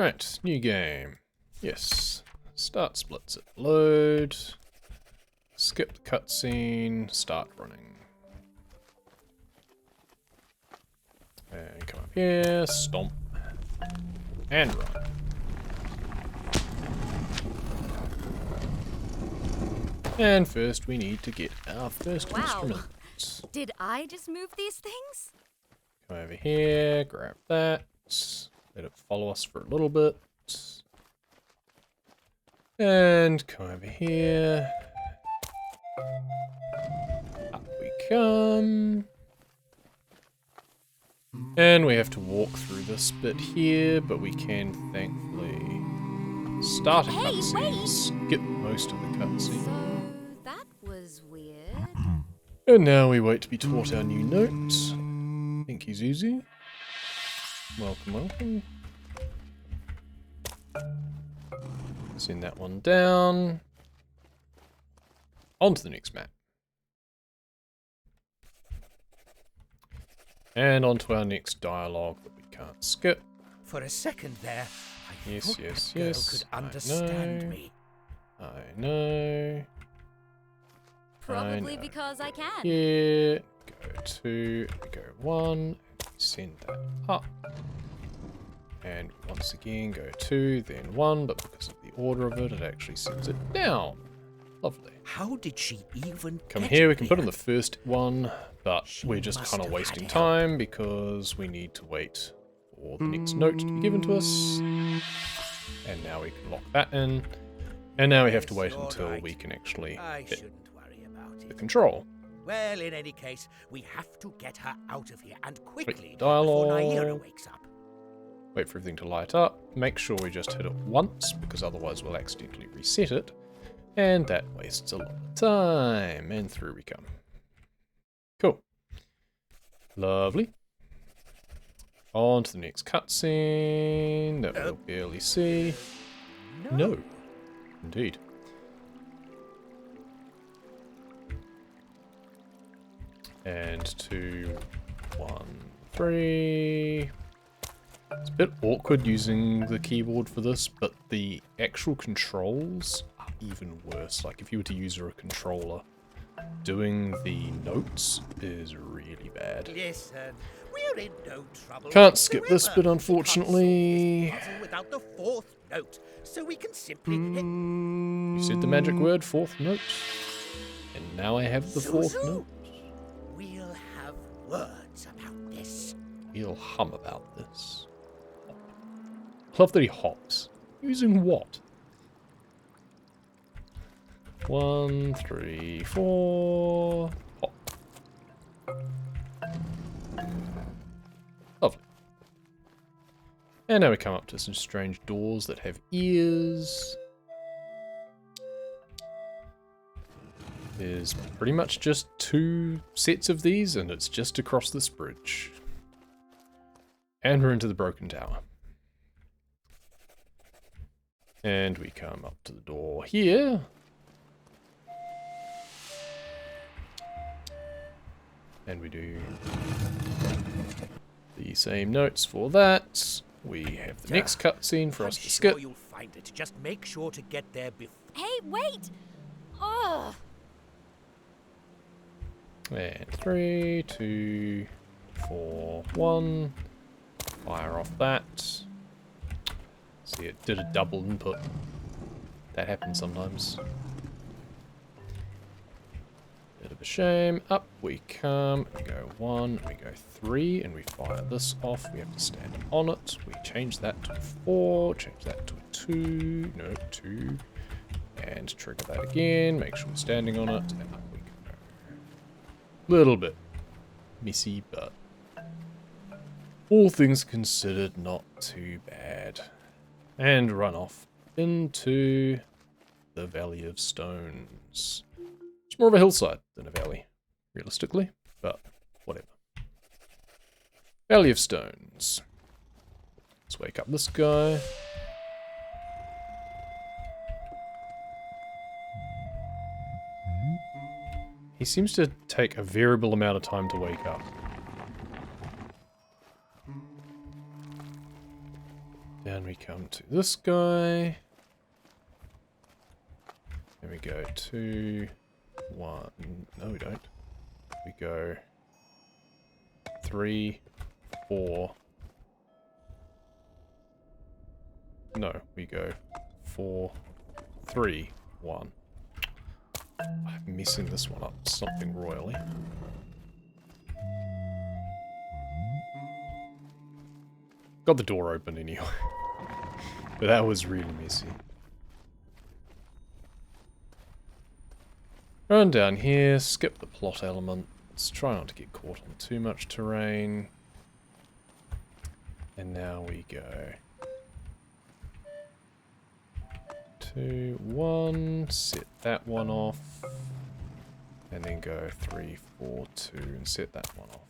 Right, new game. Yes. Start splits it. Load. Skip the cutscene. Start running. And come up here. Stomp. And run. And first we need to get our first instrument. Did I just move these things? Come over here, grab that. Let it follow us for a little bit. And come over here. Up we come. And we have to walk through this bit here, but we can thankfully start a cutscene, skip most of the cutscene. So that was weird. And now we wait to be taught our new note. Thank you, Zuzu. Welcome, welcome. Send that one down. On to the next map. And on to our next dialogue that we can't skip. For a second there, I thought Yes, the girl yes. could understand me. I know. Probably because I can. Here, go 2, we go 1, send that up. And once again go 2, then 1, but because of the order of it, it actually sends it down. Lovely. How did she even Come get here, we it can put on there? the first one, but She we're just must kind of have wasting had help. time because we need to wait for the next note to be given to us. And now we can lock that in. And now we have to Yes, wait all until right. we can actually I hit shouldn't worry about the it. control. Well, in any case, we have to get her out of here, and quickly, dialogue. before Naira wakes up. Wait for everything to light up. Make sure we just hit it once, because otherwise we'll accidentally reset it. And that wastes a lot of time. And through we come. Cool. Lovely. On to the next cutscene that we'll barely see. No. Indeed. And 2, 1, 3. It's a bit awkward using the keyboard for this, but the actual controls are even worse. Like if you were to use a controller, doing the notes is really bad. Listen, we're in no trouble. Can't skip this whatsoever. bit, unfortunately. We can't solve this puzzle without the fourth note, so we can simply hit. You said the magic word, fourth note. And now I have the fourth Zuzu, note. We'll have words about this. We'll hum about this. I love that he hops. Using what? 1, 3, 4. Hop. Lovely. And now we come up to some strange doors that have ears. There's pretty much just 2 sets of these, and it's just across this bridge. And we're into the broken tower. And we come up to the door here. And we do the same notes for that. We have the next cutscene for us to skip. Sure you'll find it. Just make sure to get there before. Hey, wait! Ugh. And 3, 2, 4, 1. Fire off that. See, it did a double input. That happens sometimes. Bit of a shame. Up we come. We go 1, we go 3, and we fire this off. We have to stand on it. We change that to a 4, change that to a 2. No, 2. And trigger that again. Make sure we're standing on it. And up we go. Little bit messy, but all things considered, not too bad. And run off into the Valley of Stones. It's more of a hillside than a valley, realistically, but whatever. Valley of Stones. Let's wake up this guy. He seems to take a variable amount of time to wake up. Down we come to this guy. Then we go 2, 1. No, we don't. We go 3, 4. No, we go 4, 3, 1. I'm messing this one up something royally. Got the door open anyway. But that was really messy. Run down here, skip the plot elements, try not to get caught on too much terrain. And now we go 2, 1, set that one off. And then go 3, 4, 2 and set that one off.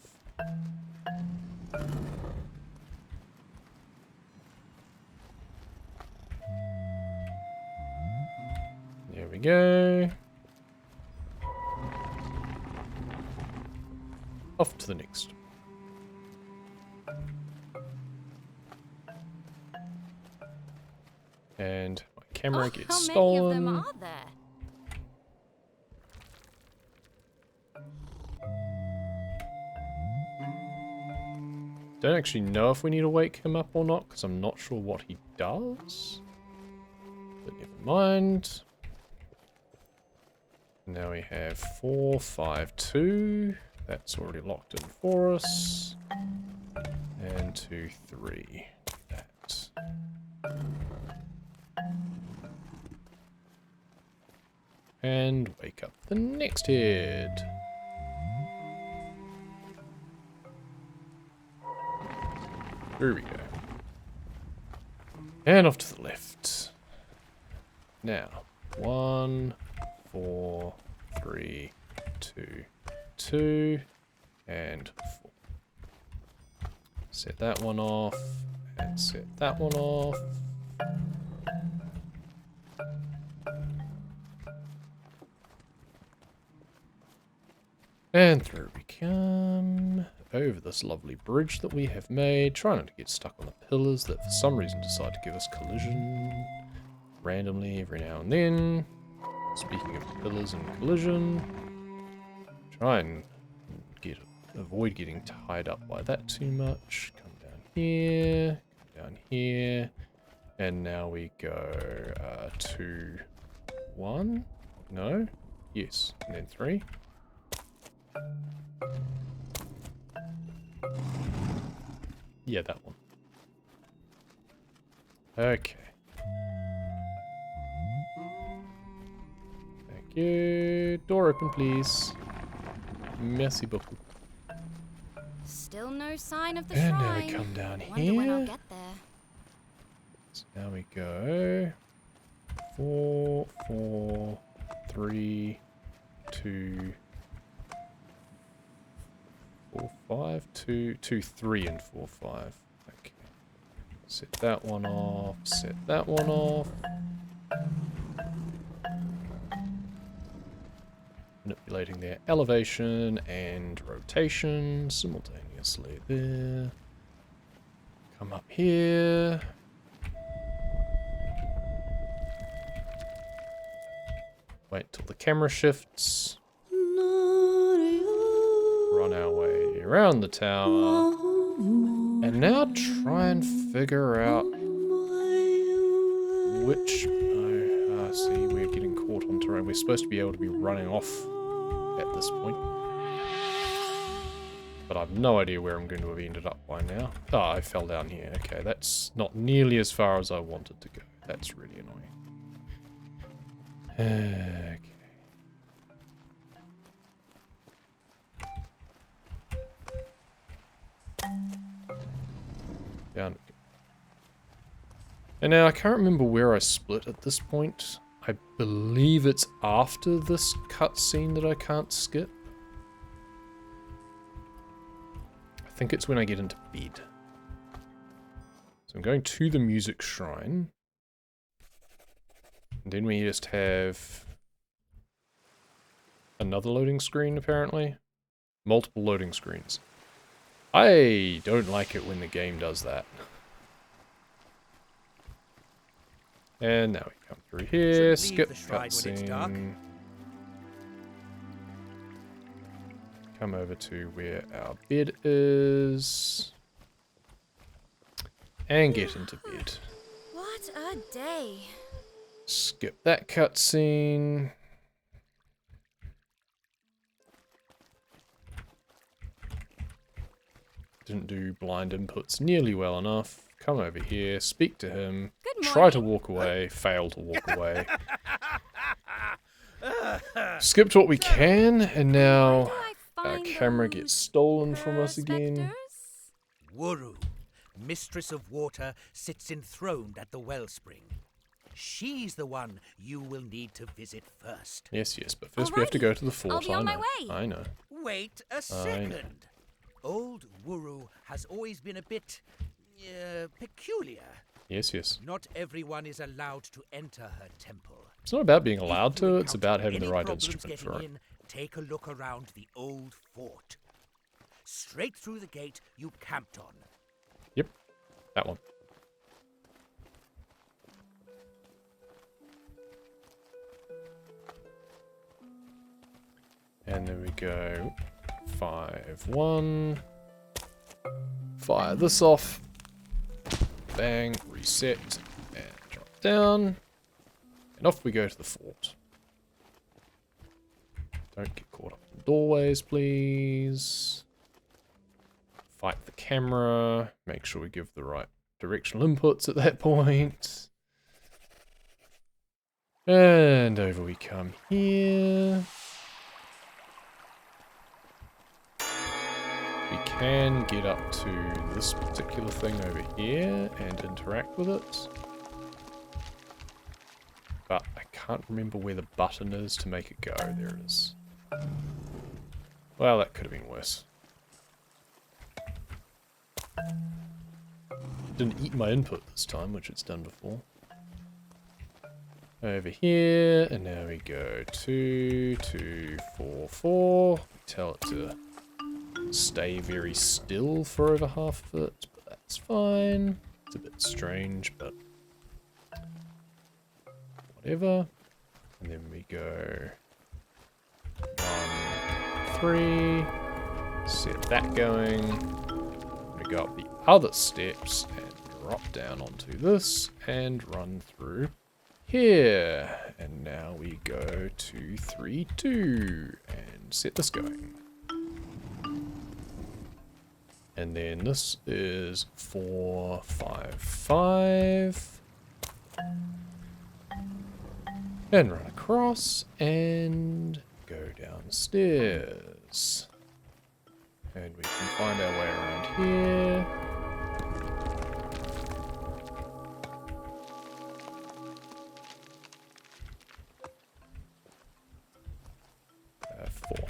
There we go. Off to the next. And my camera gets stolen. How many of them are there? Don't actually know if we need to wake him up or not, because I'm not sure what he does. But never mind. Now we have 4, 5, 2. That's already locked in for us. And 2, 3. That. And wake up the next head. Here we go. And off to the left. Now, 1, 4, 3, 2, 2, and 4. Set that one off, and set that one off. And through we come, over this lovely bridge that we have made. Try not to get stuck on the pillars that for some reason decide to give us collision randomly every now and then. Speaking of pillars and collision, try and avoid getting tied up by that too much. Come down here, come down here, and now we go 2, 1. No, yes, and then 3. Yeah, that one. Okay. Thank you. Door open, please. Merci beaucoup. Still no sign of the And shrine. now we come down Wonder when I'll here. get there. So now we go 4, 4, 3, 2, 4, 5, 2, 2, 3, and 4, 5. Okay. Set that one off. Set that one off. Manipulating their elevation and rotation simultaneously there. Come up here. Wait till the camera shifts. Run our way around the tower. And now try and figure out which... Oh, see, we're getting caught on terrain. We're supposed to be able to be running off at this point. But I've no idea where I'm going to have ended up by now. Oh, I fell down here. Okay, that's not nearly as far as I wanted to go. That's really annoying. Okay. Down. And now I can't remember where I split at this point. I believe it's after this cutscene that I can't skip. I think it's when I get into bed. So I'm going to the music shrine. And then we just have another loading screen, apparently. Multiple loading screens. I don't like it when the game does that. And now we come through here, Shouldn't leave skip the shrine when it's dark. cutscene. Come over to where our bed is. And get into bed. What a day. Skip that cutscene. Didn't do blind inputs nearly well enough. Come over here, speak to him, Good try to morning. walk away, fail to walk away. Skipped what we can, and Where now do I our find camera those gets stolen from us again. specters? Wuru, mistress of water, sits enthroned at the wellspring. She's the one you will need to visit first. Yes, yes, but first we have to go to the fort. I'll be on I my know. way. I know. Wait a second. Old Wuru has always been a bit peculiar. Yes, yes. Not everyone is allowed to enter her temple. It's not about being If allowed you to, it's encounter about having the any right problems instrument getting for it. in, take a look around the old fort. Straight through the gate you camped on. Yep, that one. And there we go. 5-1. Fire this off. Bang, reset, and drop down. And off we go to the fort. Don't get caught up in doorways, please. Fight the camera. Make sure we give the right directional inputs at that point. And over we come here. We can get up to this particular thing over here and interact with it. But I can't remember where the button is to make it go. There it is. Well, that could have been worse. Didn't eat my input this time, which it's done before. Over here, and now we go 2, 2, 4, 4. Tell it to stay very still for over half of it, but that's fine. It's a bit strange, but whatever. And then we go 1, 3. Set that going. We go up the other steps and drop down onto this and run through here. And now we go 2, 3, 2 and set this going. And then this is 4, 5, 5. And run across and go downstairs. And we can find our way around here. Four.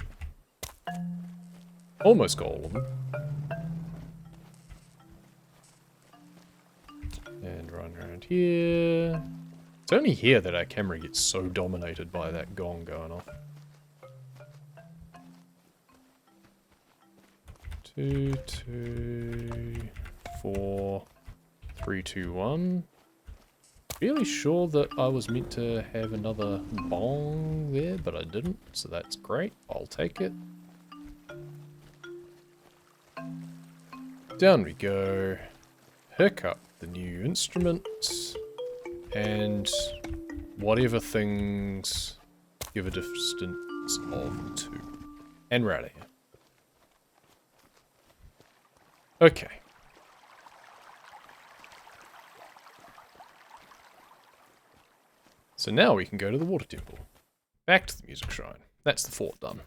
Almost got all of them. And run around here. It's only here that our camera gets so dominated by that gong going off. 2, 2, 4, 3, 2, 1. Really sure that I was meant to have another bong there, but I didn't, so that's great. I'll take it. Down we go. Pick up the new instrument. And whatever things give a distance of 2. And we're out of here. Okay. So now we can go to the water temple. Back to the music shrine. That's the fort done.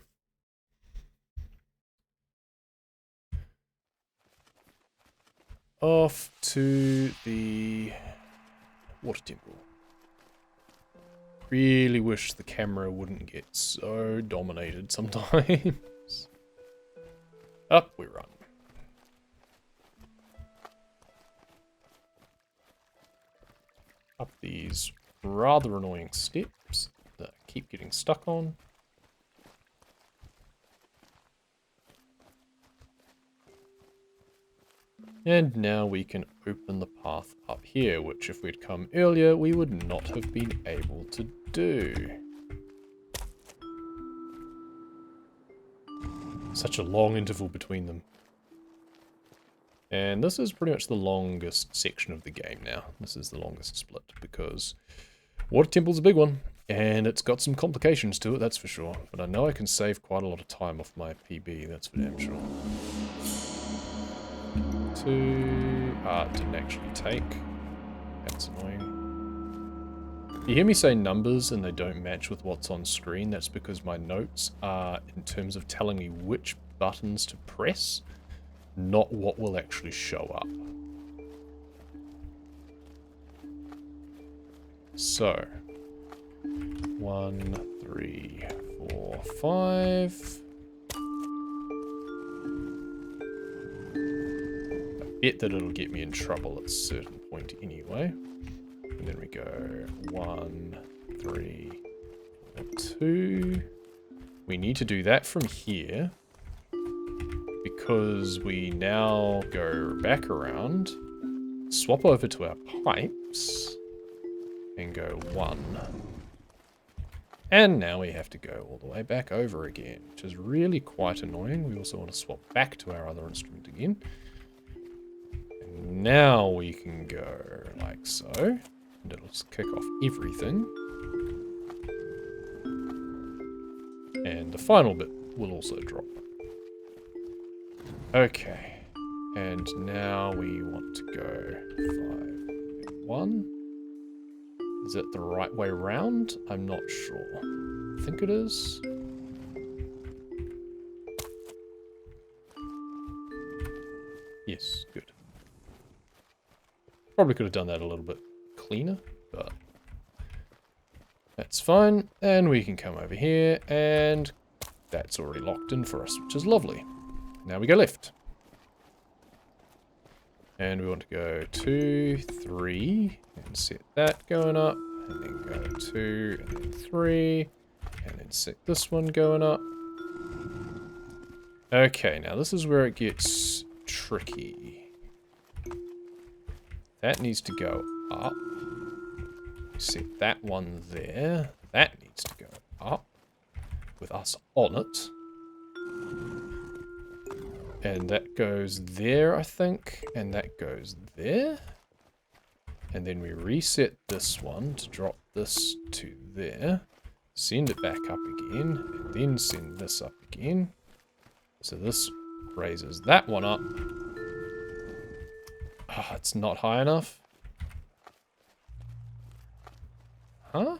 Off to the water temple. Really wish the camera wouldn't get so dominated sometimes. Up we run. Up these rather annoying steps that I keep getting stuck on. And now we can open the path up here, which if we'd come earlier, we would not have been able to do. Such a long interval between them. And this is pretty much the longest section of the game now. This is the longest split because Water Temple's a big one. And it's got some complications to it, that's for sure. But I know I can save quite a lot of time off my PB, that's for damn sure. It didn't actually take. That's annoying. You hear me say numbers and they don't match with what's on screen. That's because my notes are in terms of telling me which buttons to press, not what will actually show up. So, 1, 3, 4, 5. I bet that it'll get me in trouble at a certain point anyway. And then we go 1, 3, 4, 2. We need to do that from here because we now go back around, swap over to our pipes, and go 1. And now we have to go all the way back over again, which is really quite annoying. We also want to swap back to our other instrument again. And now we can go like so, and it'll kick off everything. And the final bit will also drop. Okay, and now we want to go 5, 1. Is it the right way round? I'm not sure. I think it is. Yes, good. Probably could have done that a little bit cleaner, but that's fine. And we can come over here, and that's already locked in for us, which is lovely. Now we go left. And we want to go 2, 3, and set that going up, and then go 2, and then 3, and then set this one going up. Okay, now this is where it gets tricky. That needs to go up. Set that one there. That needs to go up with us on it. And that goes there, I think. And that goes there. And then we reset this one to drop this to there. Send it back up again. And then send this up again. So this raises that one up. Oh, it's not high enough. Huh?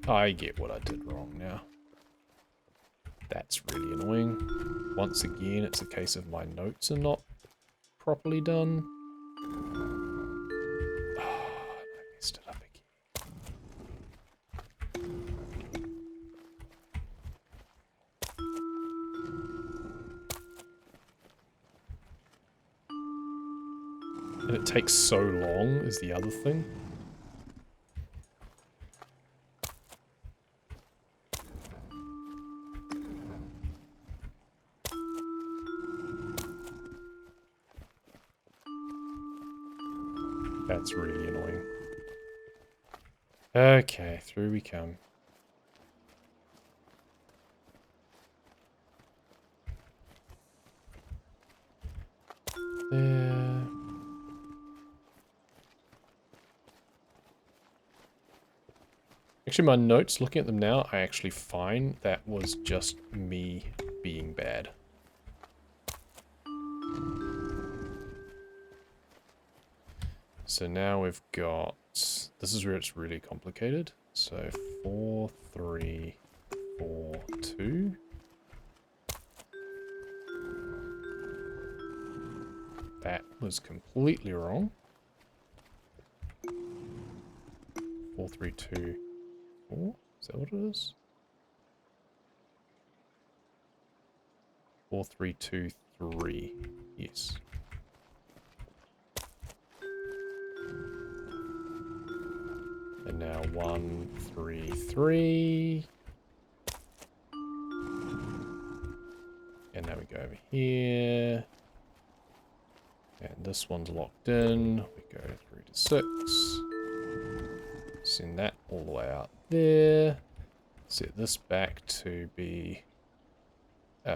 I get what I did wrong now. That's really annoying. Once again, it's a case of my notes are not properly done. Oh, I messed it up again. And it takes so long is the other thing. That's really annoying. Okay, through we come. There. Actually, my notes, looking at them now, I actually find that was just me being bad. So now we've got, this is where it's really complicated. So 4, 3, 4, 2. That was completely wrong. 4, 3, 2, 4. Is that what it is? 4, 3, 2, 3. Yes. And now 1, 3, 3. And now we go over here. And this one's locked in. We go 3 to 6. Send that all the way out there. Set this back to be 1,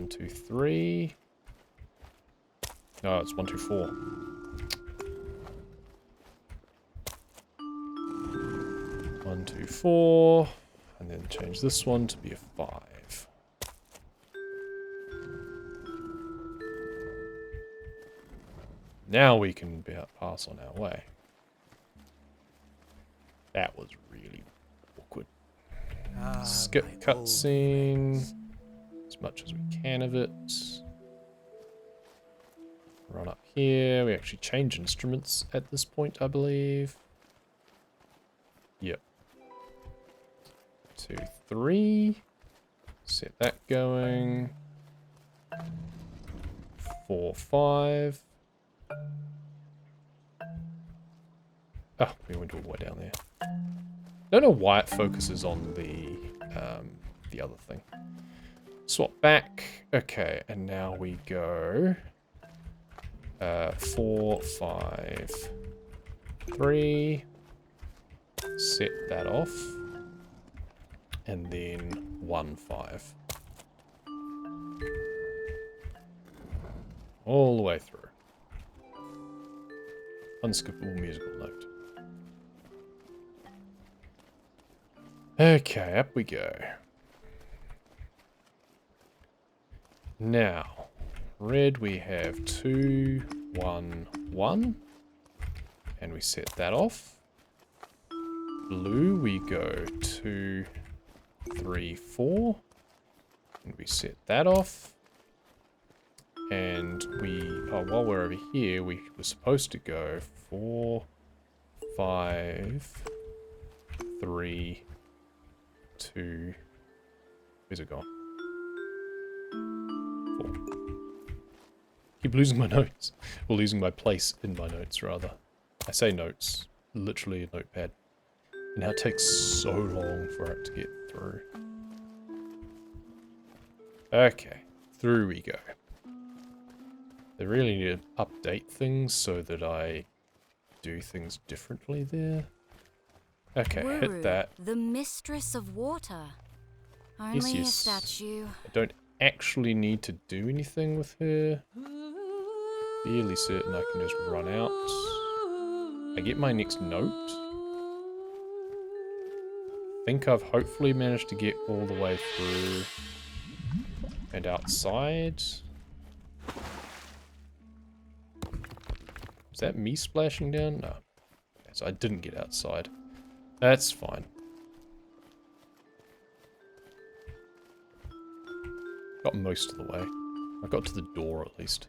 2, 3. No, it's 1, 2, 4. 1, 2, 4. And then change this one to be a 5. Now we can pass on our way. That was really awkward. Skip my old cutscene. friends. As much as we can of it. Run up here. We actually change instruments at this point, I believe. Yep. 2, 3. Set that going. 4, 5. Oh, we went all the way down there. Don't know why it focuses on the other thing. Swap back. Okay, and now we go 4, 5, 3. Set that off. And then 1, 5. All the way through. Unskippable musical note. Okay, up we go. Now, red we have 2, 1, 1. And we set that off. Blue we go 2, 3, 4. And we set that off. And while we're over here, we were supposed to go 4, 5, 3, 2. Where's it gone? 4. Keep losing my notes. Or losing my place in my notes, rather. I say notes. Literally a notepad. And how it takes so long for it to get through. Okay. Through we go. They really need to update things so that I do things differently there. Okay, hit that. The mistress of water. Only yes. a statue. I don't actually need to do anything with her. Fairly certain I can just run out. I get my next note. I think I've hopefully managed to get all the way through and outside. Is that me splashing down? No. Okay, so I didn't get outside. That's fine. Got most of the way. I got to the door at least.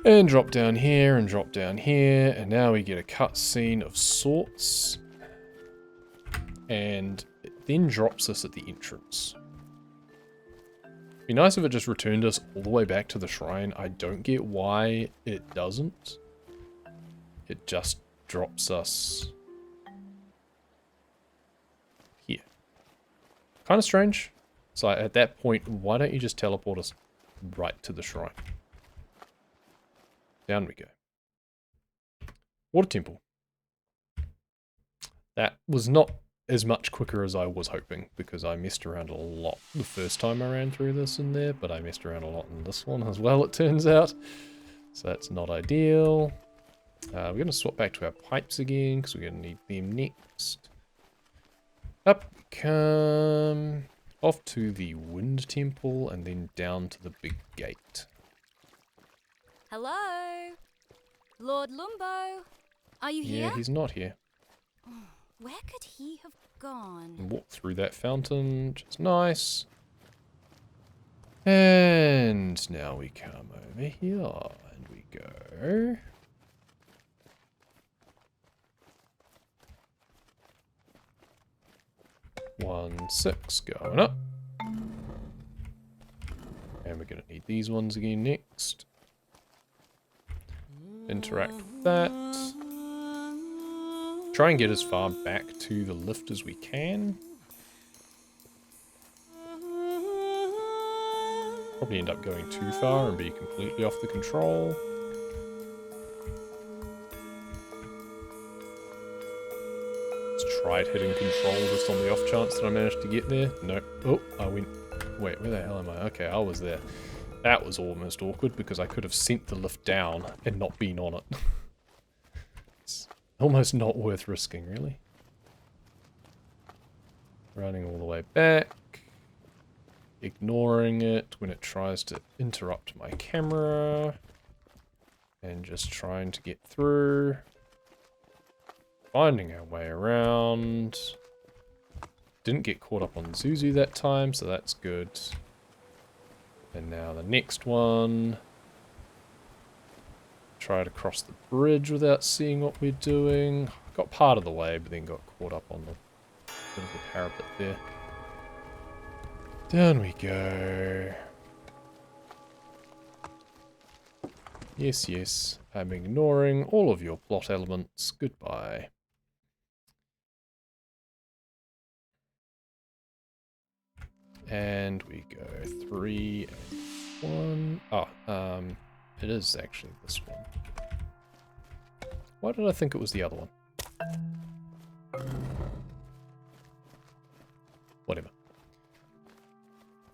And drop down here and drop down here. And now we get a cutscene of sorts. And it then drops us at the entrance. Be nice if it just returned us all the way back to the shrine. I don't get why it doesn't. It just drops us here. Kind of strange. So at that point, why don't you just teleport us right to the shrine? Down we go. Water temple. That was not as much quicker as I was hoping, because I messed around a lot the first time I ran through this in there, but I messed around a lot in this one as well, it turns out. So that's not ideal. We're going to swap back to our pipes again, because we're going to need them next. Up we come. Off to the wind temple, and then down to the big gate. Hello? Lord Lumbo? Are you here? Yeah, he's not here. Where could he have gone? And walk through that fountain, which is nice. And now we come over here, and we go. One, 6 going up. And we're going to need these ones again next. interact with that. Try and get as far back to the lift as we can. Probably end up going too far and be completely off the control. Let's try hitting control just on the off chance that I managed to get there. No. Oh, I went... Wait, where the hell am I? Okay, I was there. That was almost awkward because I could have sent the lift down and not been on it. It's almost not worth risking, really. Running all the way back. Ignoring it when it tries to interrupt my camera. And just trying to get through. Finding our way around. Didn't get caught up on Zuzu that time, so that's good. And now the next one. Try to cross the bridge without seeing what we're doing. Got part of the way, but then got caught up on the bit of the parapet there. Down we go. Yes, yes. I'm ignoring all of your plot elements. Goodbye. And we go 3 and 1. Oh, it is actually this one. Why did I think it was the other one? Whatever.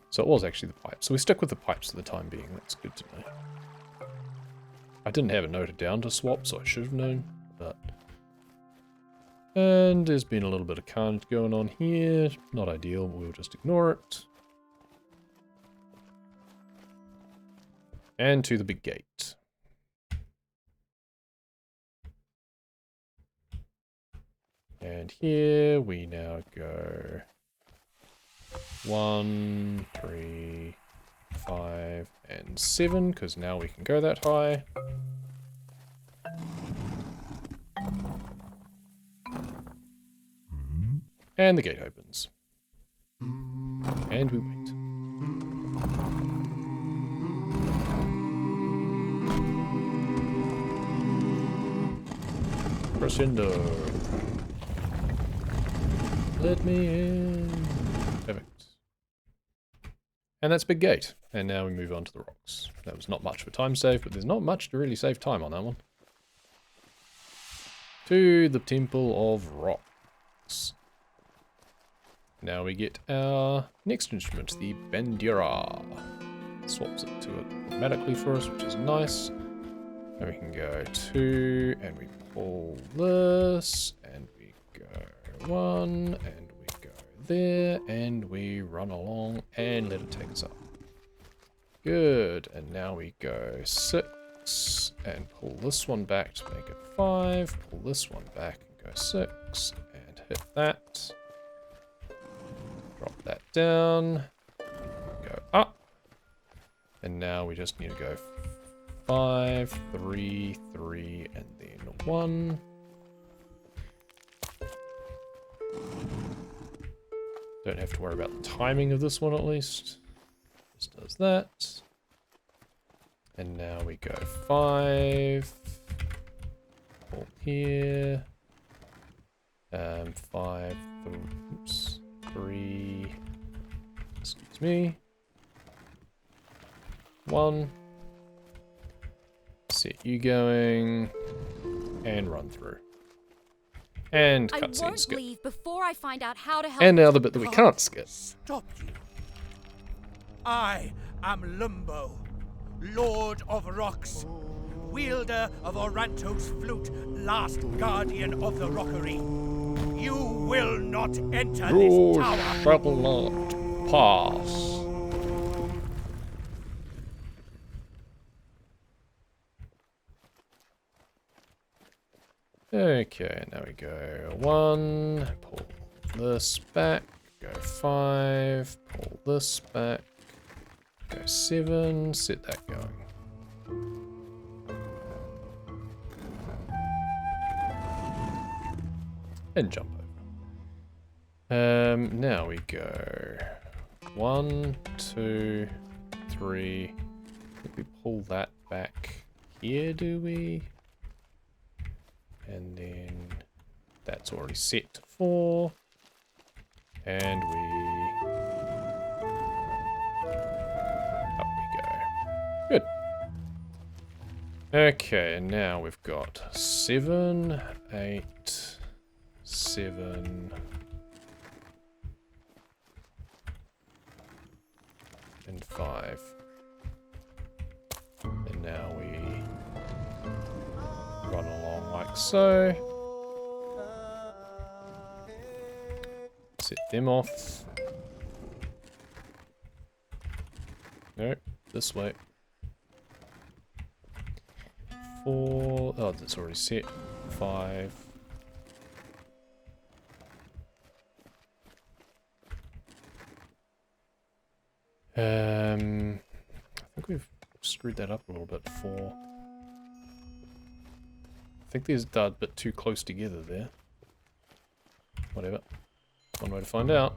So it was actually the pipe. So we stick with the pipes for the time being. That's good to know. I didn't have it noted down to swap, so I should have known. But and there's been a little bit of carnage going on here. Not ideal, but we'll just ignore it. And to the big gate. And here we now go 1, 3, 5, and 7, because now we can go that high. And the gate opens. And we wait. Crescendo. Let me in. Perfect. And that's big gate. And now we move on to the rocks. That was not much of a time save, but there's not much to really save time on that one. To the Temple of Rocks. Now we get our next instrument, the Bandura. Swaps it to it automatically for us, which is nice. And we can go 2, and we pull this, and we go 1, and we go there, and we run along and let it take us up. Good, and now we go 6, and pull this one back to make it 5, pull this one back and go 6, and hit that. Drop that down, go up, and now we just need to go 5, 3, 3, and then 1. Don't have to worry about the timing of this one at least. Just does that. And now we go 5. Pull here. 5, oops, 3, excuse me. 1. Set you going. And run through. And cutscene skip. Leave before I find out how to help. And now the bit that we can't skip. Stop you. I am Lumbo, Lord of Rocks, wielder of Oranto's flute, last guardian of the rockery. You will not enter this tower. Shall not pass. Okay, now we go 1, pull this back, go 5, pull this back, go 7, set that going. And jump over. Now we go 1, 2, 3. I think we pull that back here, do we? And then that's already set to 4. And up we go. Good. Okay, and now we've got 7, 8, 7, and 5. And now we run along like so. Set them off. No, this way. 4. Oh, that's already set. 5. I think we've screwed that up a little bit. 4. I think these are a bit too close together there. Whatever. One way to find out.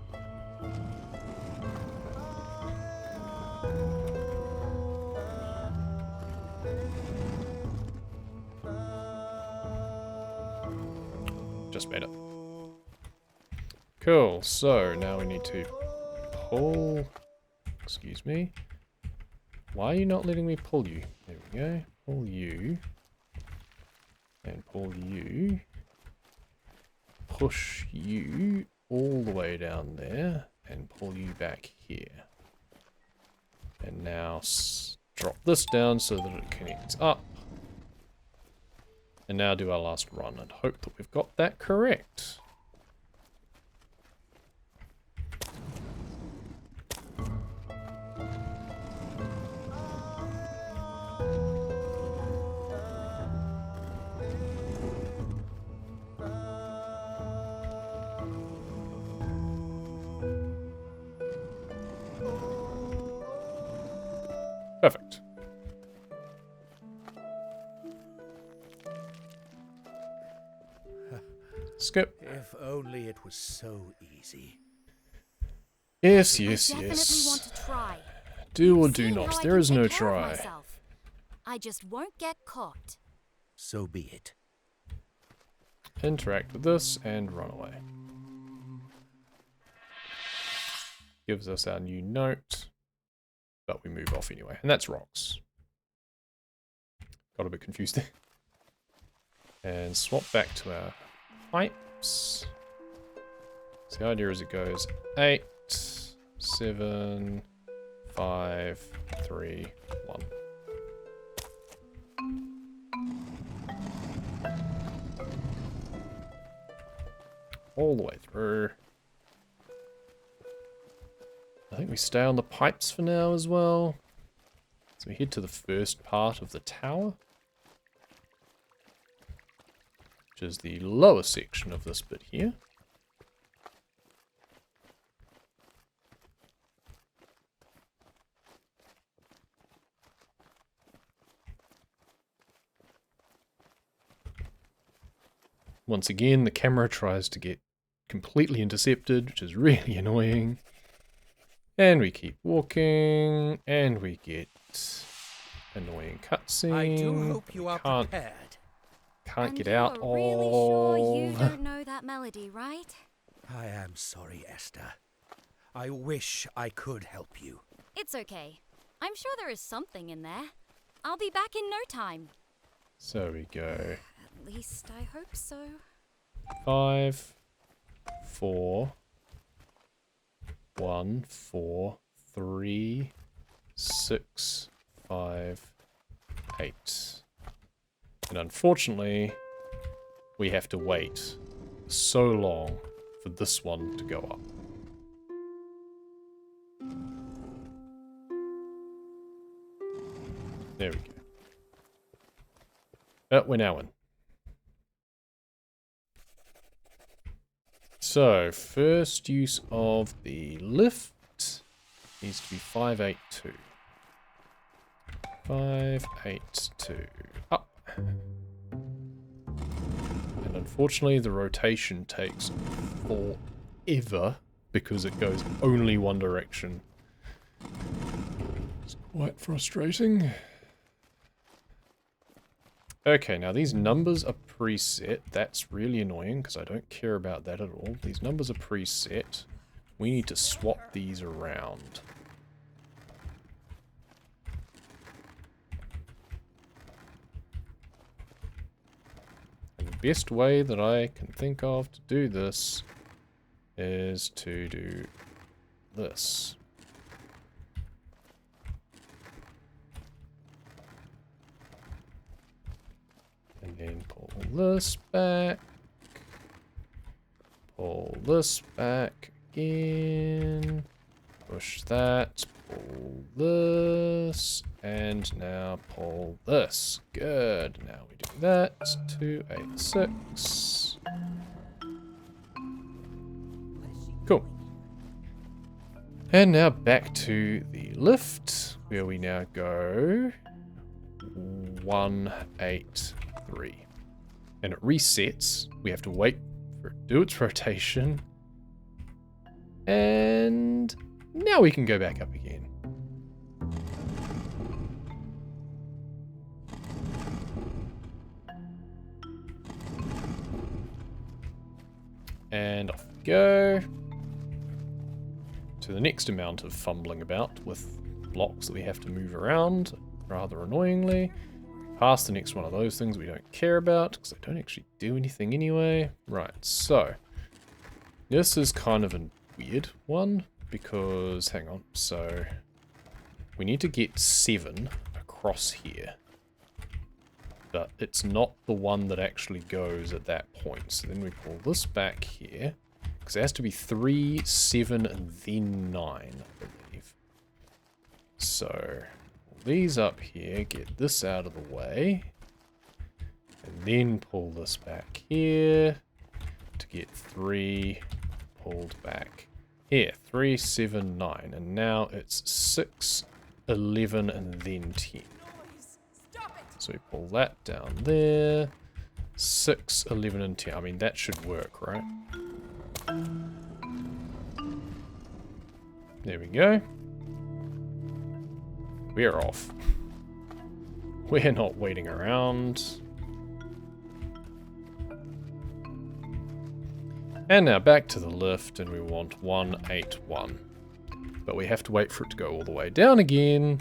Just made it. Cool, so now we need to pull... Excuse me. Why are you not letting me pull you? There we go. Pull you. And pull you. Push you all the way down there. And pull you back here. And now drop this down so that it connects up. And now do our last run and hope that we've got that correct. Perfect. Skip. If only it was so easy. Yes, I yes, definitely yes. want to try. Do or You've do seen not. how I There can is no take care of try. myself. I just won't get caught. So be it. Interact with this and run away. Gives us our new note. But we move off anyway. And that's rocks. Got a bit confused there. And swap back to our pipes. So the idea is it goes 8, 7, 5, 3, 1. All the way through. I think we stay on the pipes for now as well. So we head to the first part of the tower. Which is the lower section of this bit here. Once again, the camera tries to get completely intercepted, which is really annoying. And we keep walking, and we get annoying cutscene. I do hope you are prepared. Can't And get you out are really sure you of... don't know that melody, right? I am sorry, Esther. I wish I could help you. It's okay. I'm sure there is something in there. I'll be back in no time. So we go At least I hope so. 5, 4, 1, 4, 3, 6, 5, 8. And unfortunately, we have to wait so long for this one to go up. There we go. We're now in. So, first use of the lift needs to be 582. 582. Up. And unfortunately, the rotation takes forever because it goes only one direction. It's quite frustrating. Okay, now these numbers are preset. That's really annoying because I don't care about that at all. These numbers are preset. We need to swap these around. And the best way that I can think of to do this is to do this. And then pull this back. Pull this back again. Push that. Pull this. And now pull this. Good. Now we do that. 286. Cool. And now back to the lift, where we now go 183. And it resets. We have to wait for it to do its rotation. And now we can go back up again. And off we go. To the next amount of fumbling about with blocks that we have to move around, rather annoyingly. Past the next one of those things we don't care about, because they don't actually do anything anyway. Right, so this is kind of a weird one, because, hang on, so we need to get 7 across here. But it's not the one that actually goes at that point. So then we pull this back here. Because it has to be 3, 7, and then 9, I believe. So, pull these up here, get this out of the way. And then pull this back here to get 3 pulled back here. 3, 7, 9. And now it's 6, 11, and then 10. So we pull that down there. 6, 11, and 10. I mean, that should work, right? There we go. We're off. We're not waiting around. And now back to the lift, and we want 181. But we have to wait for it to go all the way down again.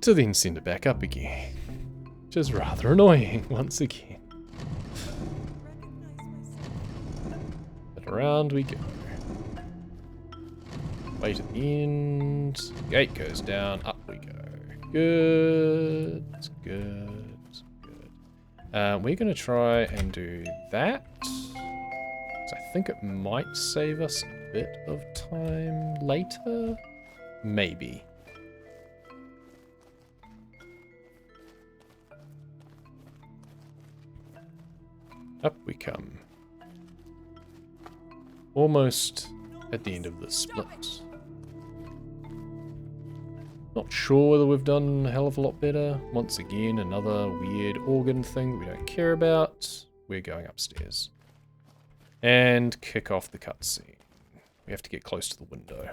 To then send it back up again. Which is rather annoying once again. Around we go. Wait at the end. Gate goes down. Up we go. Good. Good. Good. We're going to try and do that. So I think it might save us a bit of time later. Maybe. Up we come. Almost at the end of this split. Not sure whether we've done a hell of a lot better. Once again, another weird organ thing that we don't care about. We're going upstairs. And kick off the cutscene. We have to get close to the window.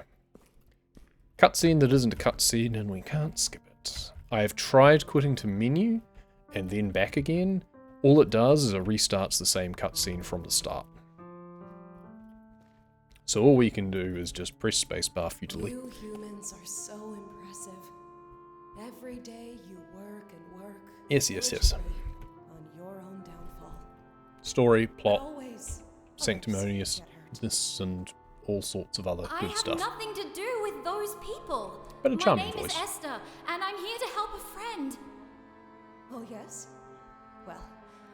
Cutscene that isn't a cutscene, and we can't skip it. I have tried quitting to menu and then back again. All it does is it restarts the same cutscene from the start. So all we can do is just press spacebar futilely. You humans are so impressive. Every day you work and work. Yes, yes, yes. On your own downfall. Story, But plot, always sanctimoniousness, and all sorts of other good stuff. I have nothing to do with those people. But a charming My name voice. is Esther, and I'm here to help a friend. Oh, yes? Well,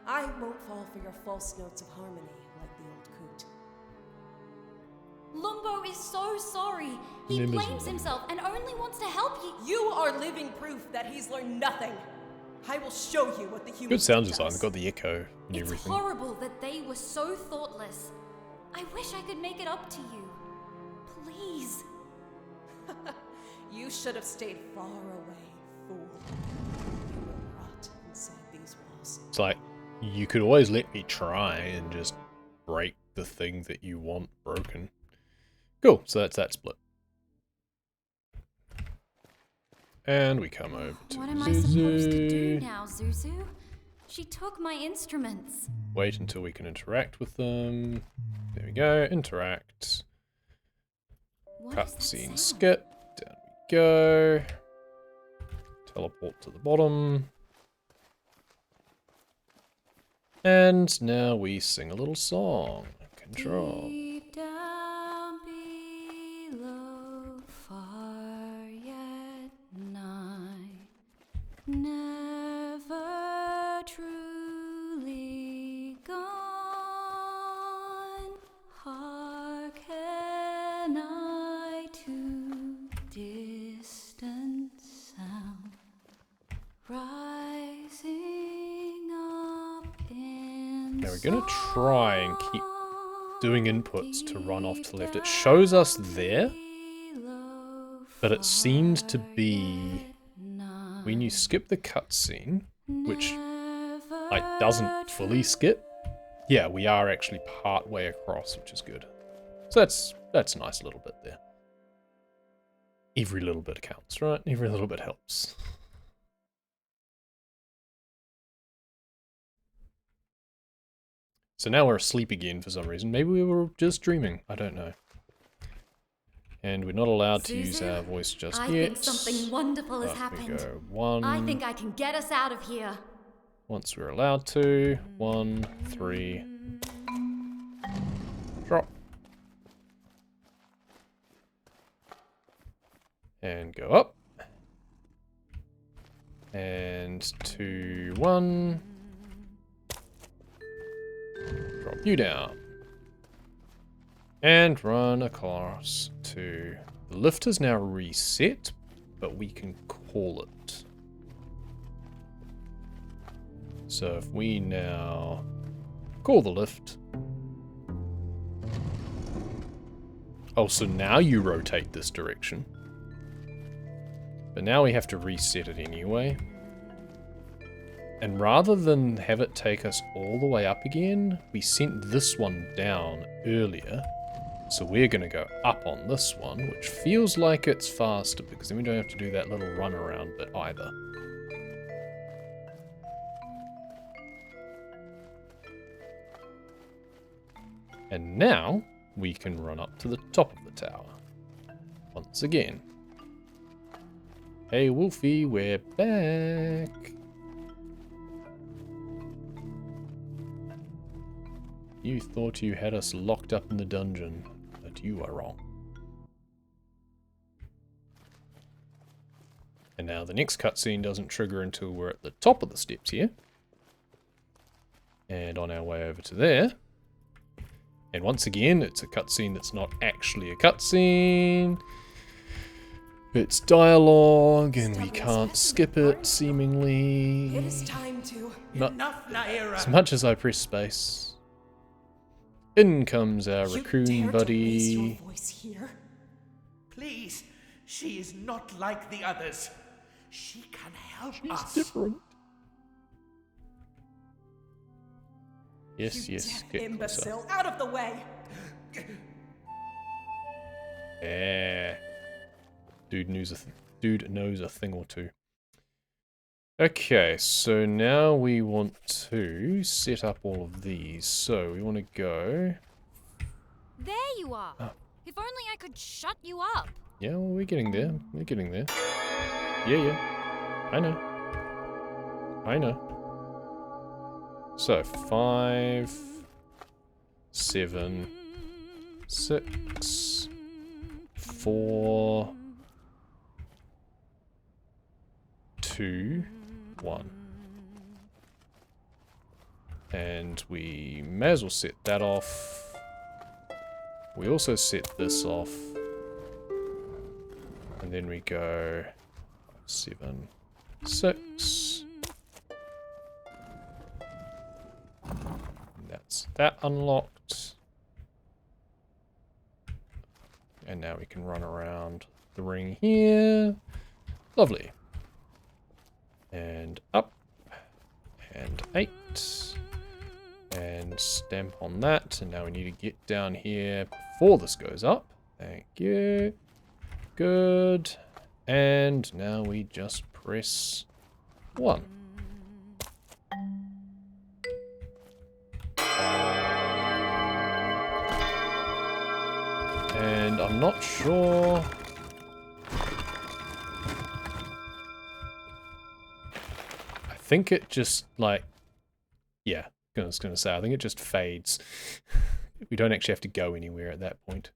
I won't fall for your false notes of harmony like the old coot. Lumbo is so sorry. He Name is blames Lumbo. himself and only wants to help you. You are living proof that he's learned nothing. I will show you what the human Good sound does. design, got the echo and It's everything. horrible that they were so thoughtless. I wish I could make it up to you. Please. You should have stayed far away, fool. You will rot inside these walls. It's like, you could always let me try and just break the thing that you want broken. Cool, so that's that split. And we come over to What am I supposed to do Zuzu. now, Zuzu? She took my instruments. Wait until we can interact with them. There we go, interact. What is that Cutscene sound? skip. Down we go. Teleport to the bottom. And now we sing a little song. Control. Deep down below, far yet nigh, never truly gone. Hearken I to distant sound, rising up in Now we're going to try and keep doing inputs to run off to the left. It shows us there, but it seems to be when you skip the cutscene, which like doesn't fully skip. Yeah, we are actually part way across, which is good. So that's a nice little bit there. Every little bit counts, right? Every little bit helps. So now we're asleep again for some reason. Maybe we were just dreaming. I don't know. And we're not allowed to use our voice just I yet. think something wonderful has Up we happened. go. One. I think I can get us out of here. Once we're allowed to. 1, 3. Drop. And go up. And 2, 1. Drop you down. And run across to... The lift is now reset, but we can call it. So if we now call the lift. Oh, so now you rotate this direction. But now we have to reset it anyway. And rather than have it take us all the way up again, we sent this one down earlier. So we're going to go up on this one, which feels like it's faster because then we don't have to do that little run around bit either. And now we can run up to the top of the tower. Once again. Hey Wolfie, we're back. You thought you had us locked up in the dungeon, but you are wrong. And now the next cutscene doesn't trigger until we're at the top of the steps here. And on our way over to there. And once again, it's a cutscene that's not actually a cutscene. It's dialogue, and we can't skip it, seemingly. It is time to. Not Enough, Naira. as much as I press space. In comes our You raccoon dare to raise buddy. your voice here? Please, she is not like the others. She can help It's us. different. Yes, You yes. deaf Get closer. imbecile, out of the way! Yeah. Dude knows a thing or two. Okay, so now we want to set up all of these. So we want to go. There you are. Oh. If only I could shut you up. Yeah, well, we're getting there. We're getting there. Yeah. I know. So 5, 7, 6, 4, 2, 1. And we may as well set that off. We also set this off. And then we go 7, 6. And that's that unlocked. And now we can run around the ring here. Lovely. And up. And 8. And stamp on that. And now we need to get down here before this goes up. Thank you. Good. And now we just press 1. And I'm not sure... I think it just, like... Yeah, I was going to say, I think it just fades. We don't actually have to go anywhere at that point.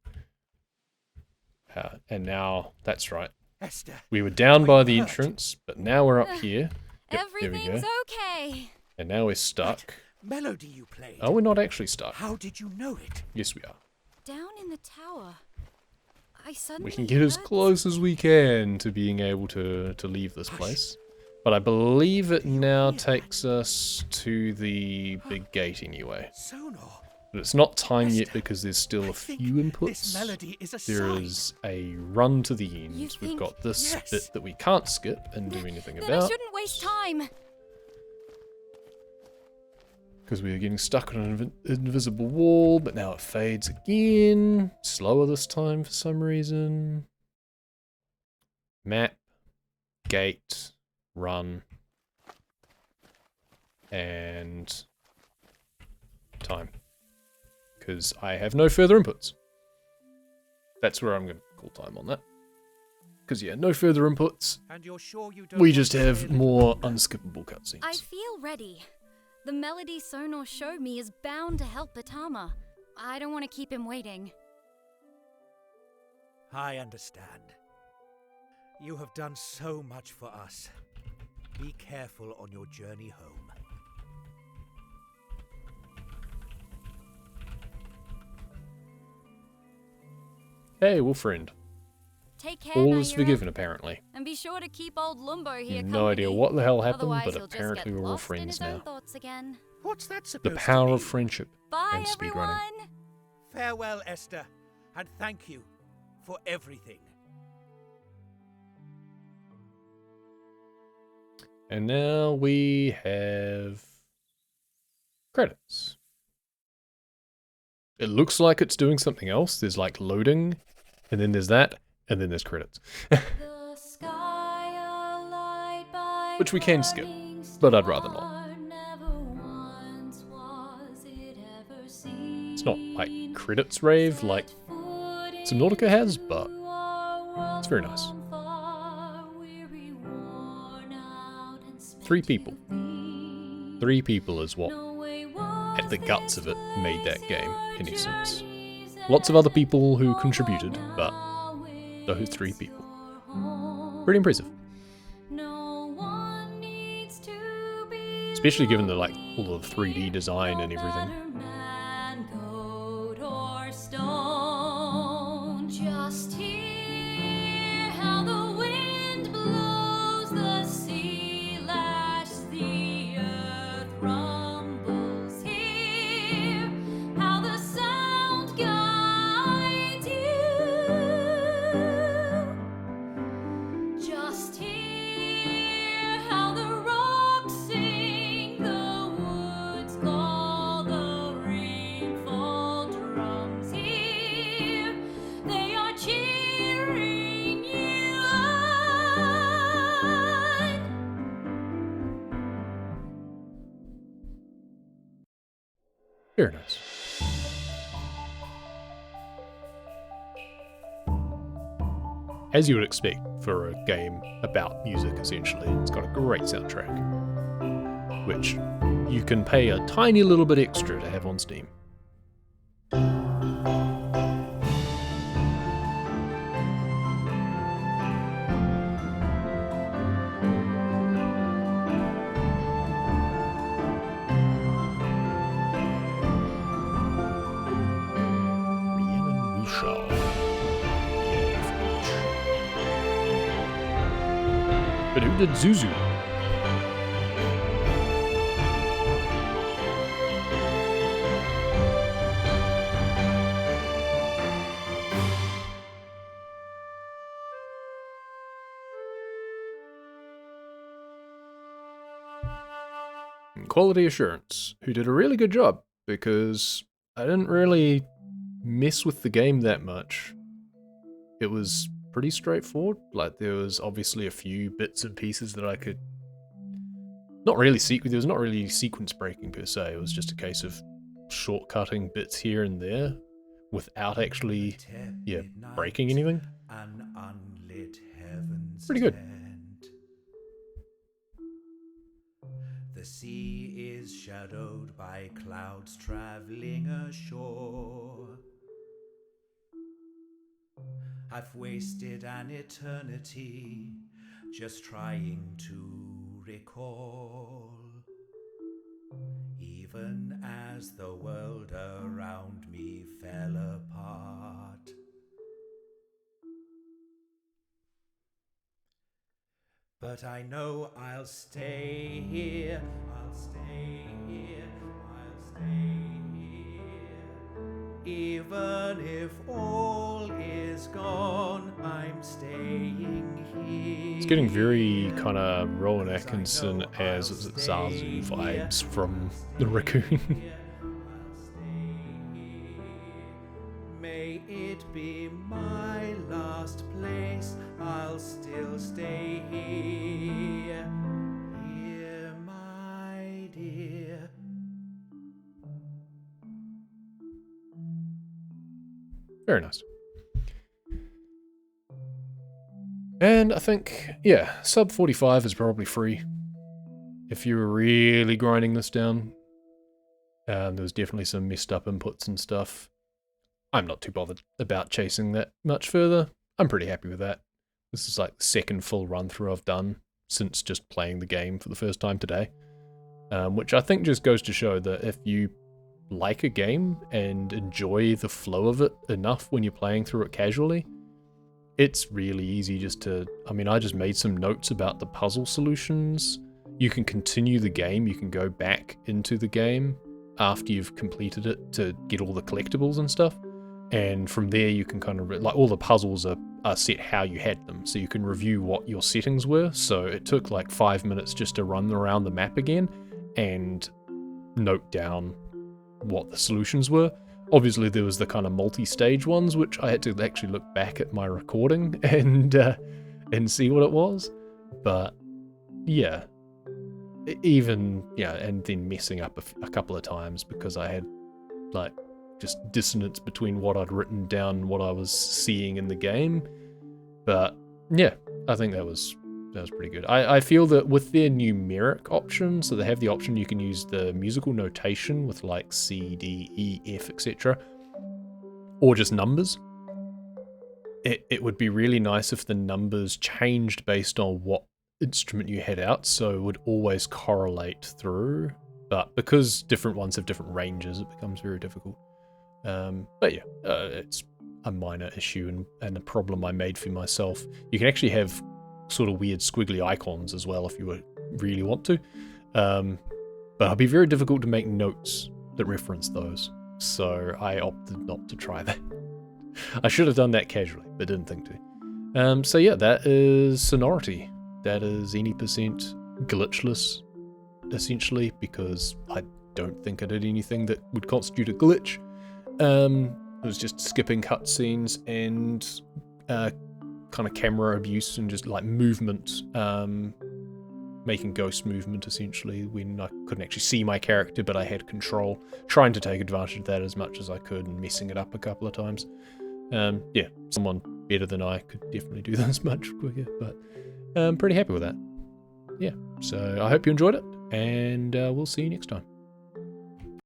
And now, that's right. Esther, We were down by the hurt? entrance, but now we're up here. Yep, there we Everything's go. okay. And now we're stuck. Melody you played. Oh, we're not actually stuck. How did you know it? Yes, we are. Down in the tower. I suddenly We can get as heard close as we can to being able to leave this place. But I believe it now takes us to the big gate anyway. Sonar. But it's not time yet Esther, because there's still I a think few inputs. This melody is a There sign. is a run to the end. You We've think- got this Yes. bit that we can't skip and do anything Then I about. shouldn't waste time. Because we are getting stuck on an invisible wall, but now it fades again. Slower this time for some reason. Map, gate, run, and time. Because I have no further inputs. That's where I'm going to call time on that. Because yeah, no further inputs. And you're sure you don't We want just to have really- more unskippable cutscenes. I feel ready. The melody Sonar showed me is bound to help Itama. I don't want to keep him waiting. I understand. You have done so much for us. Be careful on your journey home. Hey, we're friend. Take care, All is Naira, forgiven, apparently. and be sure to keep old Lumbo here No idea company. what the hell happened, Otherwise but he'll just apparently get we're all lost in friends his own now. thoughts again. What's that The supposed to power mean? of friendship Bye, and speedrunning. everyone. Farewell, Esther, and thank you for everything. And now we have credits. It looks like it's doing something else. There's like loading, and then there's that, and then there's credits. The sky alight by Which we can skip, morning but I'd rather not. star, never once was it ever seen. It's not like credits rave like Subnautica has, but it's very nice. 3 people. 3 people is what, at the guts of it, made that game, in essence. Lots of other people who contributed, but those 3 people. Pretty impressive. Especially given the like all of the 3D design and everything. Just hear how the wind blows, the sea lashes, the earth rumbles. Hear how the sound guides you. Just hear how the rocks sing, the woods call, the rainfall drums. Hear they are cheering you on. Very nice. As you would expect for a game about music, essentially, it's got a great soundtrack, which you can pay a tiny little bit extra to have on Steam. Rhiannon Bouchard. But who did Zuzu? And Quality Assurance, who did a really good job, because I didn't really mess with the game that much. It was pretty straightforward. Like, there was obviously a few bits and pieces that I could... there was not really sequence breaking per se, it was just a case of shortcutting bits here and there without actually, yeah, breaking anything. An unlit heaven's Pretty good. tent. The sea is shadowed by clouds traveling ashore. I've wasted an eternity just trying to recall. Even as the world around me fell apart. But I know I'll stay here, I'll stay here, I'll stay here. Even if all is gone, I'm staying here. It's getting very kind of Rowan Atkinson as Zazu vibes from the Raccoon. May it be my last place, I'll still stay here, here, my dear. Very nice. And I think, yeah, sub 45 is probably free. If you were really grinding this down, there was definitely some messed up inputs and stuff. I'm not too bothered about chasing that much further. I'm pretty happy with that. This is like the second full run through I've done since just playing the game for the first time today. Which I think just goes to show that if you like a game and enjoy the flow of it enough when you're playing through it casually, it's really easy just to... I mean, I just made some notes about the puzzle solutions. You can continue the game, you can go back into the game after you've completed it to get all the collectibles and stuff. And from there you can kind of... like, all the puzzles are set how you had them, so you can review what your settings were. So it took like 5 minutes just to run around the map again and note down what the solutions were. Obviously there was the kind of multi-stage ones, which I had to actually look back at my recording and see what it was. But yeah, even, yeah, and then messing up a couple of times because I had like just dissonance between what I'd written down and what I was seeing in the game. But yeah, I think that was pretty good. I feel that with their numeric option, so they have the option you can use the musical notation with like C, D, E, F, etc. or just numbers. It would be really nice if the numbers changed based on what instrument you had out, so it would always correlate through. But because different ones have different ranges, it becomes very difficult. But yeah, it's a minor issue and a problem I made for myself. You can actually have sort of weird squiggly icons as well if you really want to. But it'll be very difficult to make notes that reference those. So I opted not to try that. I should have done that casually, but didn't think to. So yeah, that is Sonority. That is any percent glitchless, essentially, because I don't think I did anything that would constitute a glitch. It was just skipping cutscenes and kind of camera abuse and just like movement, making ghost movement essentially when I couldn't actually see my character, but I had control, trying to take advantage of that as much as I could and messing it up a couple of times. Yeah, someone better than I could definitely do this much quicker, but I'm pretty happy with that. Yeah, so I hope you enjoyed it, and we'll see you next time.